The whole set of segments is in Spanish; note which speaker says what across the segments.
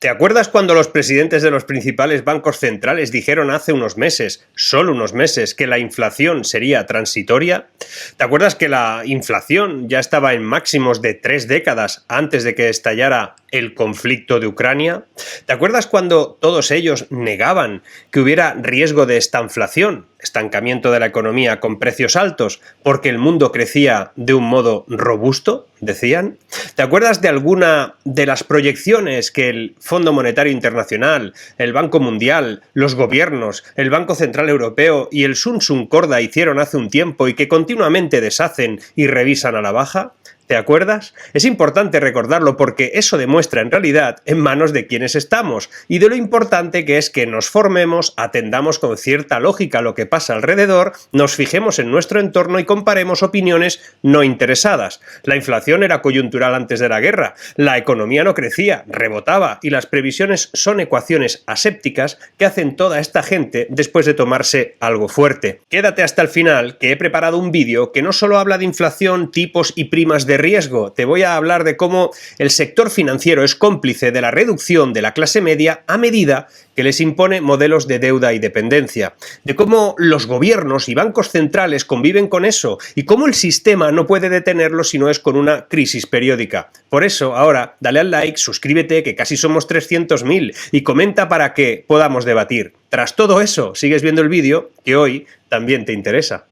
Speaker 1: ¿Te acuerdas cuando los presidentes de los principales bancos centrales dijeron hace unos meses, solo unos meses, que la inflación sería transitoria? ¿Te acuerdas que la inflación ya estaba en máximos de 3 décadas antes de que estallara el conflicto de Ucrania? ¿Te acuerdas cuando todos ellos negaban que hubiera riesgo de estanflación, estancamiento de la economía con precios altos, porque el mundo crecía de un modo robusto, decían? ¿Te acuerdas de alguna de las proyecciones que el Fondo Monetario Internacional, el Banco Mundial, los gobiernos, el Banco Central Europeo y el Sun Sun Corda hicieron hace un tiempo y que continuamente deshacen y revisan a la baja? ¿Te acuerdas? Es importante recordarlo porque eso demuestra en realidad en manos de quienes estamos y de lo importante que es que nos formemos, atendamos con cierta lógica lo que pasa alrededor, nos fijemos en nuestro entorno y comparemos opiniones no interesadas. La inflación era coyuntural antes de la guerra, la economía no crecía, rebotaba y las previsiones son ecuaciones asépticas que hacen toda esta gente después de tomarse algo fuerte. Quédate hasta el final que he preparado un vídeo que no solo habla de inflación, tipos y primas de riesgo, te voy a hablar de cómo el sector financiero es cómplice de la reducción de la clase media a medida que les impone modelos de deuda y dependencia, de cómo los gobiernos y bancos centrales conviven con eso y cómo el sistema no puede detenerlo si no es con una crisis periódica. Por eso, ahora, dale al like, suscríbete, que casi somos 300.000, y comenta para que podamos debatir. Tras todo eso, sigues viendo el vídeo, que hoy también te interesa.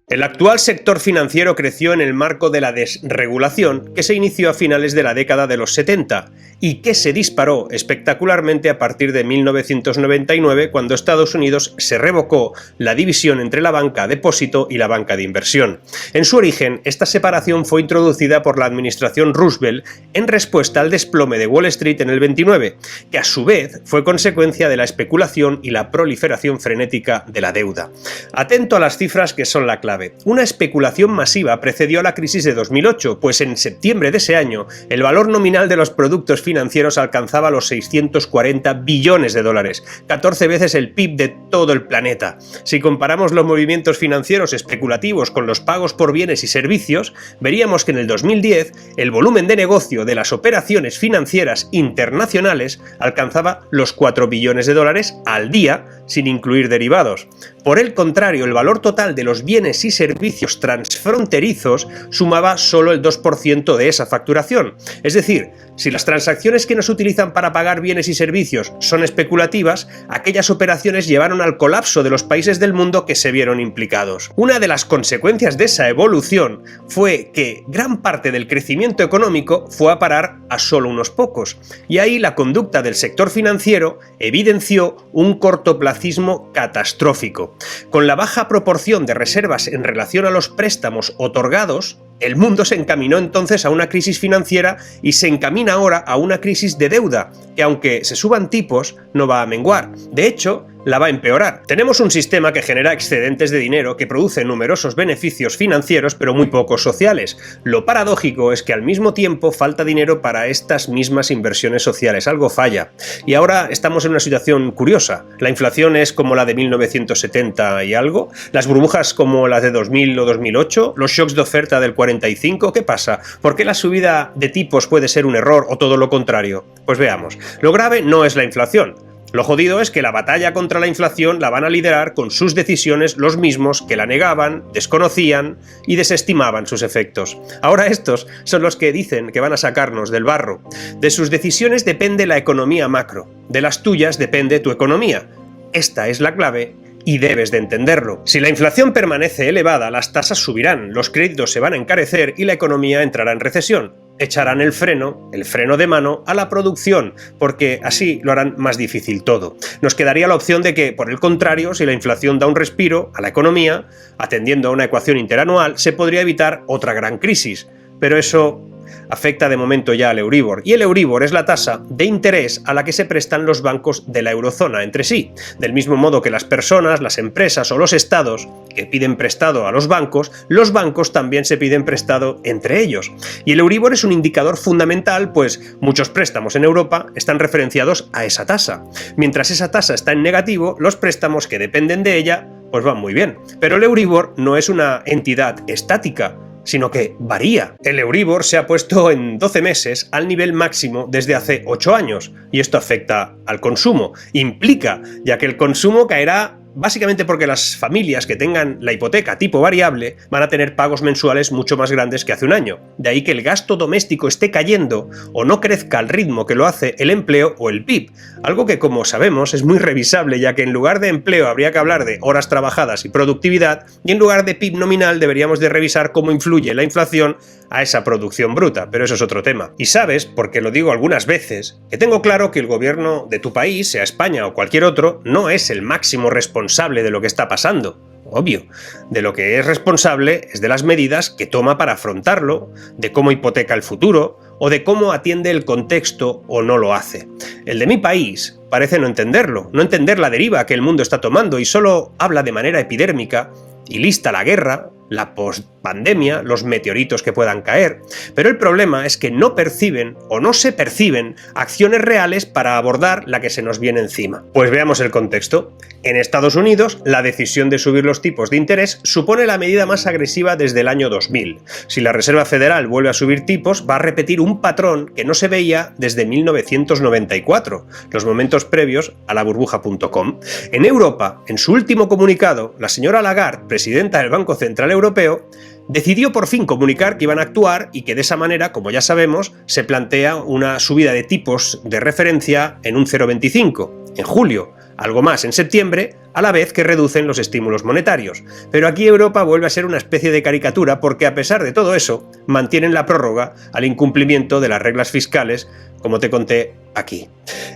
Speaker 1: El actual sector financiero creció en el marco de la desregulación que se inició a finales de la década de los 70 y que se disparó espectacularmente a partir de 1999 cuando Estados Unidos se revocó la división entre la banca a depósito y la banca de inversión. En su origen, esta separación fue introducida por la administración Roosevelt en respuesta al desplome de Wall Street en el 29, que a su vez fue consecuencia de la especulación y la proliferación frenética de la deuda. Atento a las cifras que son la clave. Una especulación masiva precedió a la crisis de 2008, pues en septiembre de ese año el valor nominal de los productos financieros alcanzaba los 640 billones de dólares, 14 veces el PIB de todo el planeta. Si comparamos los movimientos financieros especulativos con los pagos por bienes y servicios, veríamos que en el 2010 el volumen de negocio de las operaciones financieras internacionales alcanzaba los 4 billones de dólares al día, sin incluir derivados. Por el contrario, el valor total de los bienes y servicios transfronterizos sumaba solo el 2% de esa facturación. Es decir, si las transacciones que nos utilizan para pagar bienes y servicios son especulativas, aquellas operaciones llevaron al colapso de los países del mundo que se vieron implicados. Una de las consecuencias de esa evolución fue que gran parte del crecimiento económico fue a parar a solo unos pocos, y ahí la conducta del sector financiero evidenció un cortoplacismo catastrófico. Con la baja proporción de reservas en relación a los préstamos otorgados, el mundo se encaminó entonces a una crisis financiera y se encamina ahora a una crisis de deuda, que aunque se suban tipos, no va a menguar. De hecho, la va a empeorar. Tenemos un sistema que genera excedentes de dinero que produce numerosos beneficios financieros pero muy pocos sociales. Lo paradójico es que al mismo tiempo falta dinero para estas mismas inversiones sociales. Algo falla. Y ahora estamos en una situación curiosa. La inflación es como la de 1970 y algo, las burbujas como las de 2000 o 2008, los shocks de oferta del 45, ¿qué pasa? ¿Por qué la subida de tipos puede ser un error o todo lo contrario? Pues veamos. Lo grave no es la inflación. Lo jodido es que la batalla contra la inflación la van a liderar con sus decisiones los mismos que la negaban, desconocían y desestimaban sus efectos. Ahora estos son los que dicen que van a sacarnos del barro. De sus decisiones depende la economía macro, de las tuyas depende tu economía. Esta es la clave y debes de entenderlo. Si la inflación permanece elevada, las tasas subirán, los créditos se van a encarecer y la economía entrará en recesión. Echarán el freno de mano a la producción, porque así lo harán más difícil todo. Nos quedaría la opción de que, por el contrario, si la inflación da un respiro a la economía, atendiendo a una ecuación interanual, se podría evitar otra gran crisis. Pero eso afecta de momento ya al Euribor, y el Euribor es la tasa de interés a la que se prestan los bancos de la eurozona entre sí, del mismo modo que las personas, las empresas o los estados que piden prestado a los bancos también se piden prestado entre ellos. Y el Euribor es un indicador fundamental, pues muchos préstamos en Europa están referenciados a esa tasa. Mientras esa tasa está en negativo, los préstamos que dependen de ella pues van muy bien. Pero el Euribor no es una entidad estática, sino que varía. El Euribor se ha puesto en 12 meses al nivel máximo desde hace 8 años, y esto afecta al consumo. Implica, ya que el consumo caerá básicamente porque las familias que tengan la hipoteca tipo variable van a tener pagos mensuales mucho más grandes que hace un año. De ahí que el gasto doméstico esté cayendo o no crezca al ritmo que lo hace el empleo o el PIB, algo que, como sabemos, es muy revisable, ya que en lugar de empleo habría que hablar de horas trabajadas y productividad, y en lugar de PIB nominal deberíamos de revisar cómo influye la inflación a esa producción bruta, pero eso es otro tema. Y sabes, porque lo digo algunas veces, que tengo claro que el gobierno de tu país, sea España o cualquier otro, no es el máximo responsable de lo que está pasando. Obvio, de lo que es responsable es de las medidas que toma para afrontarlo, de cómo hipoteca el futuro o de cómo atiende el contexto o no lo hace. El de mi país parece no entenderlo, no entender la deriva que el mundo está tomando y solo habla de manera epidérmica y lista la guerra, la postpandemia, los meteoritos que puedan caer, pero el problema es que no perciben o no se perciben acciones reales para abordar la que se nos viene encima. Pues veamos el contexto. En Estados Unidos, la decisión de subir los tipos de interés supone la medida más agresiva desde el año 2000. Si la Reserva Federal vuelve a subir tipos, va a repetir un patrón que no se veía desde 1994, los momentos previos a la burbuja.com. En Europa, en su último comunicado, la señora Lagarde, presidenta del Banco Central Europeo, decidió por fin comunicar que iban a actuar y que de esa manera, como ya sabemos, se plantea una subida de tipos de referencia en un 0,25 en julio, algo más en septiembre, a la vez que reducen los estímulos monetarios. Pero aquí Europa vuelve a ser una especie de caricatura porque, a pesar de todo eso, mantienen la prórroga al incumplimiento de las reglas fiscales, como te conté aquí.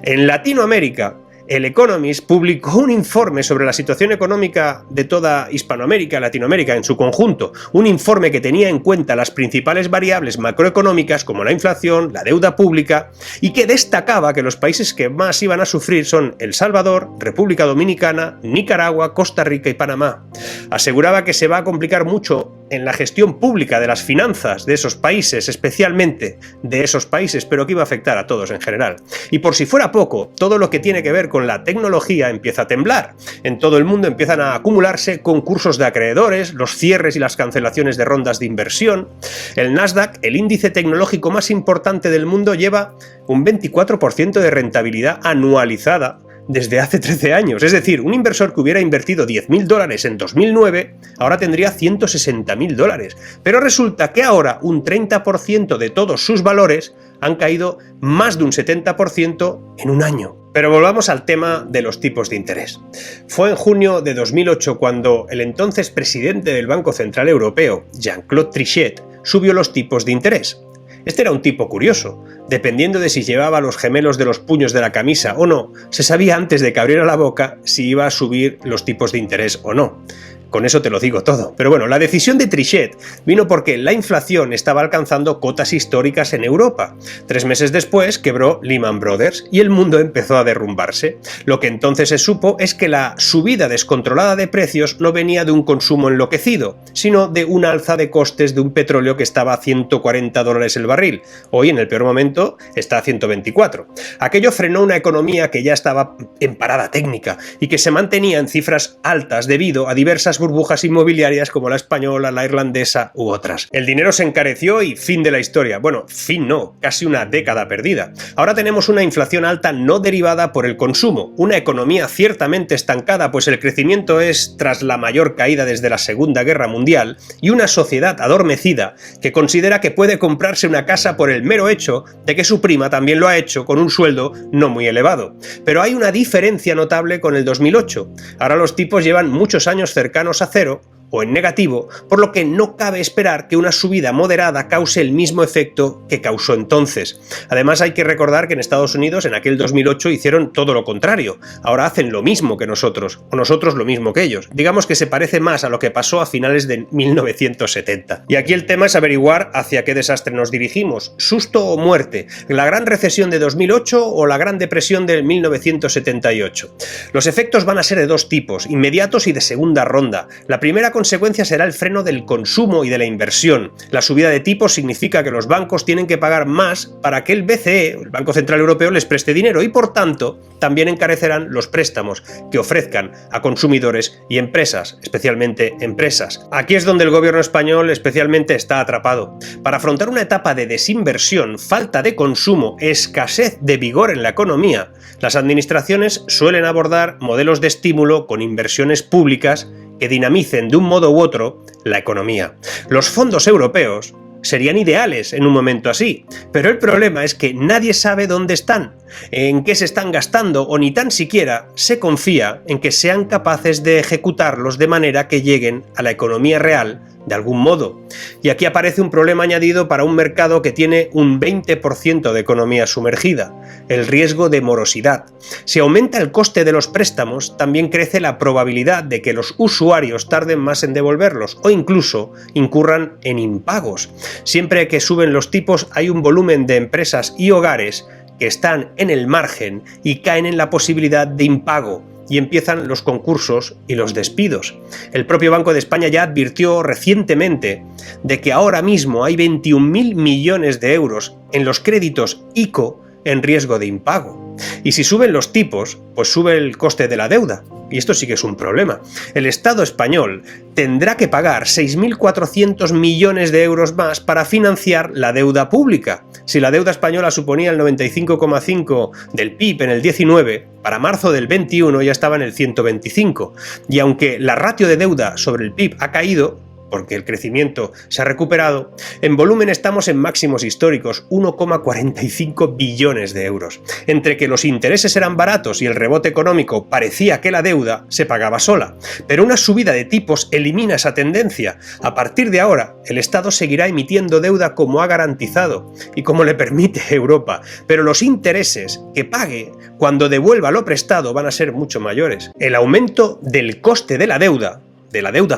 Speaker 1: En Latinoamérica, el Economist publicó un informe sobre la situación económica de toda Hispanoamérica, Latinoamérica en su conjunto, un informe que tenía en cuenta las principales variables macroeconómicas como la inflación, la deuda pública, y que destacaba que los países que más iban a sufrir son El Salvador, República Dominicana, Nicaragua, Costa Rica y Panamá. Aseguraba que se va a complicar mucho en la gestión pública de las finanzas de esos países, especialmente de esos países, pero que iba a afectar a todos en general. Y por si fuera poco, todo lo que tiene que ver con la tecnología empieza a temblar. En todo el mundo empiezan a acumularse concursos de acreedores, los cierres y las cancelaciones de rondas de inversión. El Nasdaq, el índice tecnológico más importante del mundo, lleva un 24% de rentabilidad anualizada desde hace 13 años. Es decir, un inversor que hubiera invertido $10.000 en 2009, ahora tendría $160.000. Pero resulta que ahora un 30% de todos sus valores han caído más de un 70% en un año. Pero volvamos al tema de los tipos de interés. Fue en junio de 2008 cuando el entonces presidente del Banco Central Europeo, Jean-Claude Trichet, subió los tipos de interés. Este era un tipo curioso. Dependiendo de si llevaba los gemelos de los puños de la camisa o no, se sabía antes de que abriera la boca si iba a subir los tipos de interés o no. Con eso te lo digo todo. Pero bueno, la decisión de Trichet vino porque la inflación estaba alcanzando cotas históricas en Europa. 3 meses después quebró Lehman Brothers y el mundo empezó a derrumbarse. Lo que entonces se supo es que la subida descontrolada de precios no venía de un consumo enloquecido, sino de una alza de costes de un petróleo que estaba a $140 el barril. Hoy, en el peor momento, está a 124. Aquello frenó una economía que ya estaba en parada técnica y que se mantenía en cifras altas debido a diversas burbujas inmobiliarias como la española, la irlandesa u otras. El dinero se encareció y fin de la historia. Bueno, fin no, casi una década perdida. Ahora tenemos una inflación alta no derivada por el consumo, una economía ciertamente estancada, pues el crecimiento es tras la mayor caída desde la Segunda Guerra Mundial, y una sociedad adormecida que considera que puede comprarse una casa por el mero hecho de que su prima también lo ha hecho con un sueldo no muy elevado. Pero hay una diferencia notable con el 2008. Ahora los tipos llevan muchos años cercanos a cero o en negativo, por lo que no cabe esperar que una subida moderada cause el mismo efecto que causó entonces. Además, hay que recordar que en Estados Unidos en aquel 2008 hicieron todo lo contrario. Ahora hacen lo mismo que nosotros, o nosotros lo mismo que ellos. Digamos que se parece más a lo que pasó a finales de 1970. Y aquí el tema es averiguar hacia qué desastre nos dirigimos, susto o muerte, la gran recesión de 2008 o la gran depresión de 1978. Los efectos van a ser de dos tipos, inmediatos y de segunda ronda. La primera consecuencia será el freno del consumo y de la inversión. La subida de tipos significa que los bancos tienen que pagar más para que el BCE, el Banco Central Europeo, les preste dinero y, por tanto, también encarecerán los préstamos que ofrezcan a consumidores y empresas, especialmente empresas. Aquí es donde el gobierno español especialmente está atrapado. Para afrontar una etapa de desinversión, falta de consumo, escasez de vigor en la economía, las administraciones suelen abordar modelos de estímulo con inversiones públicas que dinamicen de un modo u otro la economía. Los fondos europeos serían ideales en un momento así, pero el problema es que nadie sabe dónde están, en qué se están gastando o ni tan siquiera se confía en que sean capaces de ejecutarlos de manera que lleguen a la economía real de algún modo. Y aquí aparece un problema añadido para un mercado que tiene un 20% de economía sumergida, el riesgo de morosidad. Si aumenta el coste de los préstamos, también crece la probabilidad de que los usuarios tarden más en devolverlos o incluso incurran en impagos. Siempre que suben los tipos hay un volumen de empresas y hogares que están en el margen y caen en la posibilidad de impago, y empiezan los concursos y los despidos. El propio Banco de España ya advirtió recientemente de que ahora mismo hay 21.000 millones de euros en los créditos ICO en riesgo de impago. Y si suben los tipos, pues sube el coste de la deuda. Y esto sí que es un problema. El Estado español tendrá que pagar 6.400 millones de euros más para financiar la deuda pública. Si la deuda española suponía el 95,5% del PIB en el 19, para marzo del 21 ya estaba en el 125. Y aunque la ratio de deuda sobre el PIB ha caído, porque el crecimiento se ha recuperado, en volumen estamos en máximos históricos, 1,45 billones de euros. Entre que los intereses eran baratos y el rebote económico parecía que la deuda se pagaba sola. Pero una subida de tipos elimina esa tendencia. A partir de ahora, el Estado seguirá emitiendo deuda como ha garantizado y como le permite Europa, pero los intereses que pague cuando devuelva lo prestado van a ser mucho mayores. El aumento del coste de la deuda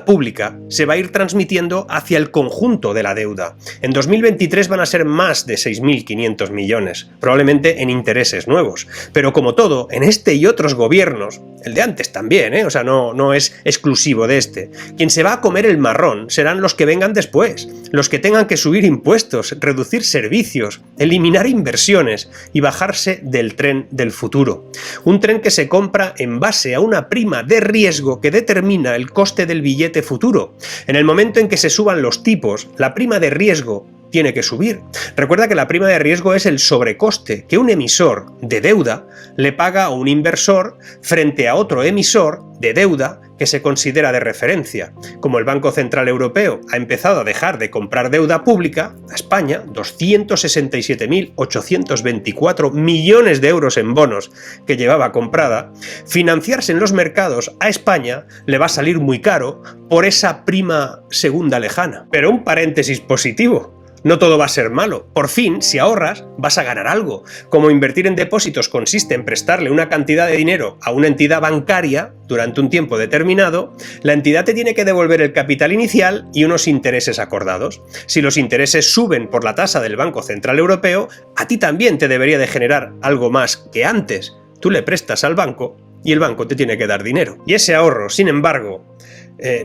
Speaker 1: pública, se va a ir transmitiendo hacia el conjunto de la deuda. En 2023 van a ser más de 6.500 millones, probablemente en intereses nuevos. Pero como todo, en este y otros gobiernos, el de antes también, o sea, no es exclusivo de este, quien se va a comer el marrón serán los que vengan después, los que tengan que subir impuestos, reducir servicios, eliminar inversiones y bajarse del tren del futuro. Un tren que se compra en base a una prima de riesgo que determina el coste del billete futuro. En el momento en que se suban los tipos, la prima de riesgo tiene que subir. Recuerda que la prima de riesgo es el sobrecoste que un emisor de deuda le paga a un inversor frente a otro emisor de deuda que se considera de referencia. Como el Banco Central Europeo ha empezado a dejar de comprar deuda pública, a España, 267.824 millones de euros en bonos que llevaba comprada, financiarse en los mercados a España le va a salir muy caro por esa prima segunda lejana. Pero un paréntesis positivo. No todo va a ser malo. Por fin, si ahorras, vas a ganar algo. Como invertir en depósitos consiste en prestarle una cantidad de dinero a una entidad bancaria durante un tiempo determinado, la entidad te tiene que devolver el capital inicial y unos intereses acordados. Si los intereses suben por la tasa del Banco Central Europeo, a ti también te debería de generar algo más que antes. Tú le prestas al banco y el banco te tiene que dar dinero. Y ese ahorro, sin embargo,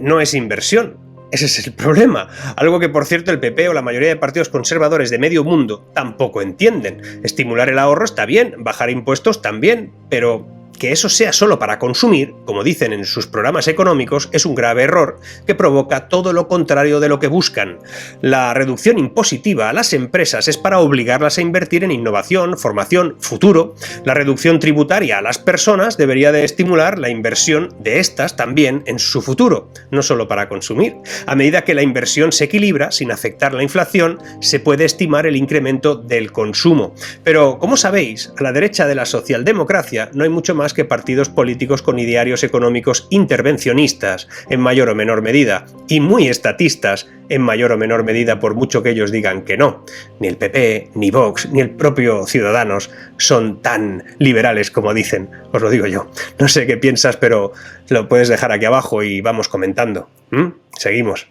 Speaker 1: no es inversión. Ese es el problema, algo que por cierto el PP o la mayoría de partidos conservadores de medio mundo tampoco entienden. Estimular el ahorro está bien, bajar impuestos también, pero que eso sea solo para consumir, como dicen en sus programas económicos, es un grave error que provoca todo lo contrario de lo que buscan. La reducción impositiva a las empresas es para obligarlas a invertir en innovación, formación, futuro. La reducción tributaria a las personas debería de estimular la inversión de estas también en su futuro, no solo para consumir. A medida que la inversión se equilibra, sin afectar la inflación, se puede estimar el incremento del consumo. Pero, como sabéis, a la derecha de la socialdemocracia no hay mucho más que partidos políticos con idearios económicos intervencionistas, en mayor o menor medida, y muy estatistas, en mayor o menor medida, por mucho que ellos digan que no. Ni el PP, ni Vox, ni el propio Ciudadanos son tan liberales como dicen, os lo digo yo. No sé qué piensas, pero lo puedes dejar aquí abajo y vamos comentando. Seguimos.